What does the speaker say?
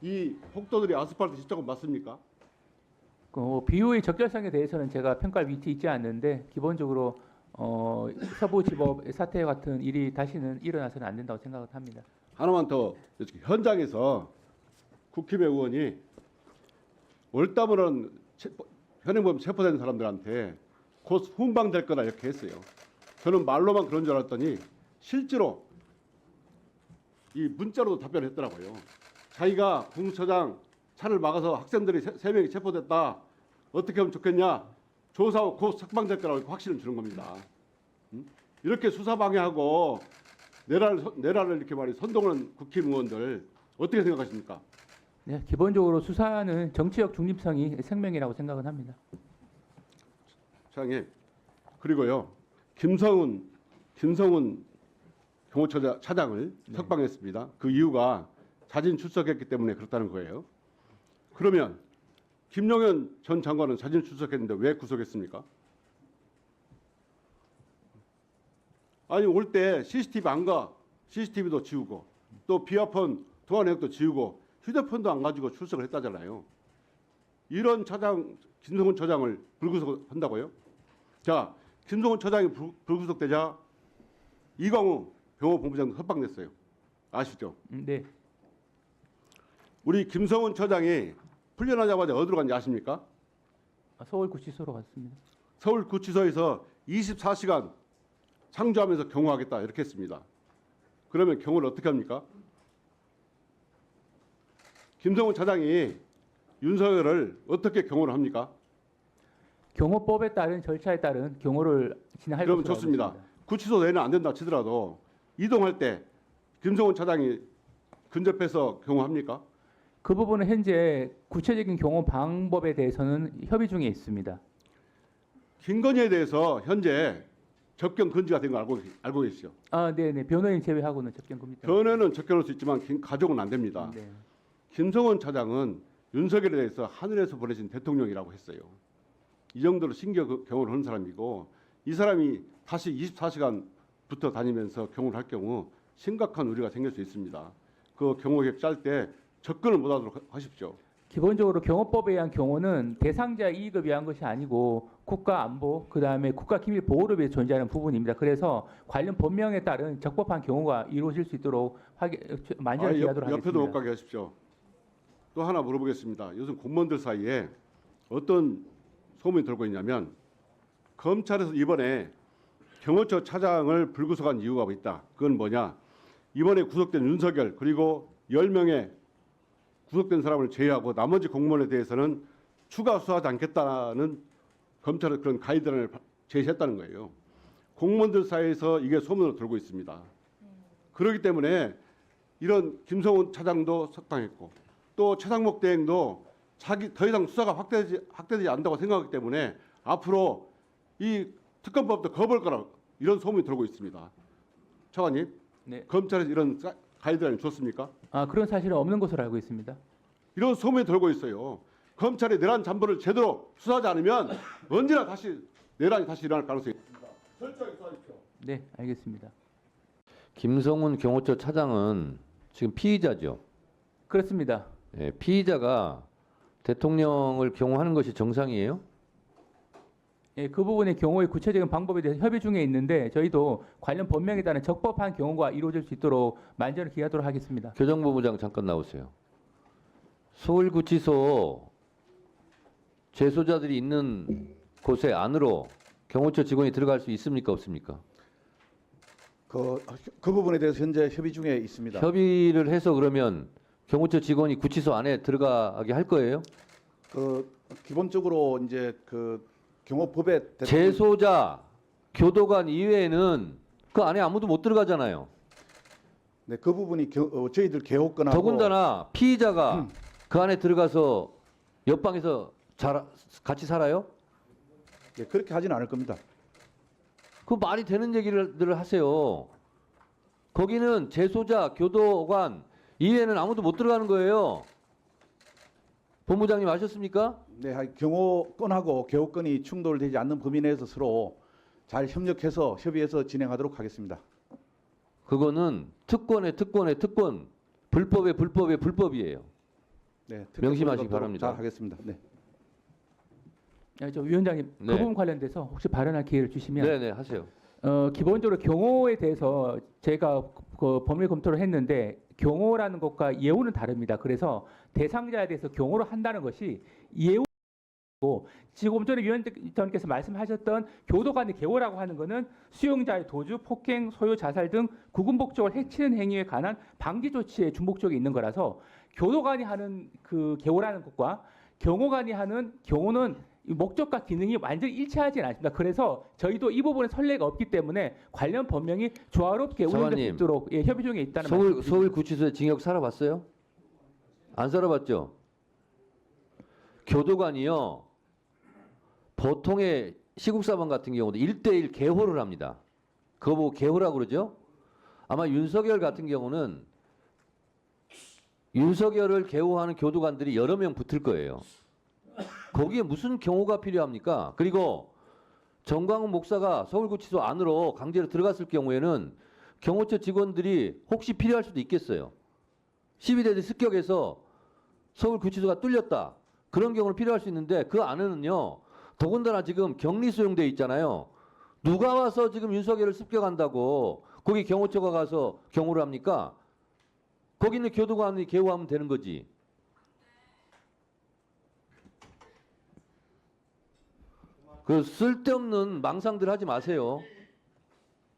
이 폭도들이 아스팔트 짓자고 맞습니까? 비유의 적절성에 대해서는 제가 평가할 위치에 있지 않는데 기본적으로 서부지법 사태 같은 일이 다시는 일어나서는 안 된다고 생각을 합니다. 하나만 더 여쭙게 현장에서 국힘의 의원이 월담으로는 현행범 체포된 사람들한테 곧 훈방될 거다 이렇게 했어요. 저는 말로만 그런 줄 알았더니 실제로 이 문자로도 답변을 했더라고요. 자기가 공수처장 차를 막아서 학생들이 세 명이 체포됐다. 어떻게 하면 좋겠냐. 조사 후 곧 석방될 거라고 확신을 주는 겁니다. 이렇게 수사 방해하고 내란을 이렇게 말이 선동하는 국힘 의원들 어떻게 생각하십니까? 네, 기본적으로 수사는 정치적 중립성이 생명이라고 생각은 합니다. 차장님, 그리고요 김성훈 경호처장을 석방했습니다. 그 이유가 자진 출석했기 때문에 그렇다는 거예요. 그러면 김용현 전 장관은 자진 출석했는데 왜 구속했습니까? 아니 올 때 CCTV 안 가, CCTV도 지우고 또 비아폰 통화 내역도 지우고 휴대폰도 안 가지고 출석을 했다잖아요. 이런 차장 김성훈 처장을 불구속한다고요? 자, 김성훈 처장이 불구속되자 이광우 병호본부장도 석방됐어요. 아시죠? 네, 우리 김성훈 처장이 풀려나자마자 어디로 간지 아십니까? 서울구치소로 갔습니다. 서울구치소에서 24시간 상주하면서 경호하겠다 이렇게 했습니다. 그러면 경호를 어떻게 합니까? 김성훈 차장이 윤석열을 어떻게 경호를 합니까? 경호법에 따른 절차에 따른 경호를 진행할 그러면 것으로 좋습니다. 알고 있습니다. 구치소 내는 안 된다 치더라도 이동할 때 김성훈 차장이 근접해서 경호합니까? 그 부분은 현재 구체적인 경호 방법에 대해서는 협의 중에 있습니다. 김건희에 대해서 현재 접견 금지가 된 거 알고 계시죠? 네네. 변호인 제외하고는 접견 금지다. 변호는 접견할 수 있지만 가족은 안 됩니다. 네. 김성원 차장은 윤석열에 대해서 하늘에서 보내신 대통령이라고 했어요. 이 정도로 신경 경호를 하는 사람이고 이 사람이 다시 24시간 붙어 다니면서 경호를 할 경우 심각한 우려가 생길 수 있습니다. 그 경호 계획 짤 때 접근을 못하도록 하십시오. 기본적으로 경호법에 의한 경호는 대상자 이익을 위한 것이 아니고 국가 안보, 그다음에 국가 기밀 보호를 위해 존재하는 부분입니다. 그래서 관련 법령에 따른 적법한 경호가 이루어질 수 있도록 만전을 기하도록 하겠습니다. 옆에도 못 가게 하십시오. 또 하나 물어보겠습니다. 요즘 공무원들 사이에 어떤 소문이 돌고 있냐면 검찰에서 이번에 경호처 차장을 불구속한 이유가 있다. 그건 뭐냐? 이번에 구속된 윤석열 그리고 10명의 구속된 사람을 제외하고 나머지 공무원에 대해서는 추가 수사하지 않겠다는 검찰의 그런 가이드라인을 제시했다는 거예요. 공무원들 사이에서 이게 소문으로 돌고 있습니다. 그렇기 때문에 이런 김성훈 차장도 석방했고 또 최상목 대행도 자기 더 이상 수사가 확대되지 않는다고 생각하기 때문에 앞으로 이 특검법도 거부할 거라 이런 소문이 돌고 있습니다. 차관님, 네. 검찰에서 이런 가이드라인 줬습니까? 그런 사실은 없는 것으로 알고 있습니다. 이런 소문이 돌고 있어요. 검찰이 내란 잠보를 제대로 수사하지 않으면 언제나 다시 내란이 다시 일어날 가능성이 있습니다. 철저하게 수사하십시오. 네, 알겠습니다. 김성훈 경호처 차장은 지금 피의자죠. 그렇습니다. 예, 피의자가 대통령을 경호하는 것이 정상이에요? 예, 그 부분의 경호의 구체적인 방법에 대해서 협의 중에 있는데 저희도 관련 법령에 따른 적법한 경호가 이루어질 수 있도록 만전을 기하도록 하겠습니다. 교정본부장 잠깐 나오세요. 서울구치소 재소자들이 있는 곳에 안으로 경호처 직원이 들어갈 수 있습니까? 없습니까? 그 부분에 대해서 현재 협의 중에 있습니다. 협의를 해서 그러면 경호처 직원이 구치소 안에 들어가게 할 거예요? 기본적으로 이제 경호법에 재소자, 교도관 이외에는 그 안에 아무도 못 들어가잖아요. 네, 그 부분이 저희들 개호권하고 더군다나 피의자가 그 안에 들어가서 옆방에서 같이 살아요? 예, 그렇게 하지는 않을 겁니다. 그 말이 되는 얘기를 하세요. 거기는 재소자, 교도관 이외에는 아무도 못 들어가는 거예요. 본부장님 아셨습니까? 네, 경호권하고 개호권이 충돌되지 않는 범위 내에서 서로 잘 협력해서 협의해서 진행하도록 하겠습니다. 그거는 특권의 특권, 불법의 불법이에요. 네, 명심하시기 특혜 바랍니다. 잘 하겠습니다. 네. 저 위원장님 네. 그 부분 관련돼서 혹시 발언할 기회를 주시면 네네 하세요. 기본적으로 경호에 대해서 제가 그 법률 검토를 했는데 경호라는 것과 예우는 다릅니다. 그래서 대상자에 대해서 경호를 한다는 것이 예우고 지금 전에 위원장께서 말씀하셨던 교도관의 계호라고 하는 것은 수용자의 도주, 폭행, 소요, 자살 등 국군 목적을 해치는 행위에 관한 방지 조치에 중복적이 있는 거라서 교도관이 하는 그 계호라는 것과 경호관이 하는 경호는 이 목적과 기능이 완전히 일치하지는 않습니다. 그래서 저희도 이 부분에 선례가 없기 때문에 관련 법령이 조화롭게 운영될 수 장관님, 있도록 협의 중에 있다는 말씀. 서울구치소에 징역 살아봤어요? 안 살아봤죠? 교도관이요. 보통의 시국사범 같은 경우도 1대1 계호를 합니다. 그거 보고 계호라고 그러죠? 아마 윤석열 같은 경우는 윤석열을 계호하는 교도관들이 여러 명 붙을 거예요. 거기에 무슨 경호가 필요합니까? 그리고 정광훈 목사가 서울구치소 안으로 강제로 들어갔을 경우에는 경호처 직원들이 혹시 필요할 수도 있겠어요. 12대대 습격해서 서울구치소가 뚫렸다. 그런 경우는 필요할 수 있는데 그 안에는요. 더군다나 지금 격리 수용돼 있잖아요. 누가 와서 지금 윤석열을 습격한다고 거기 경호처가 가서 경호를 합니까? 거기 있는 교도관이 계호하면 되는 거지. 그 쓸데없는 망상들 하지 마세요.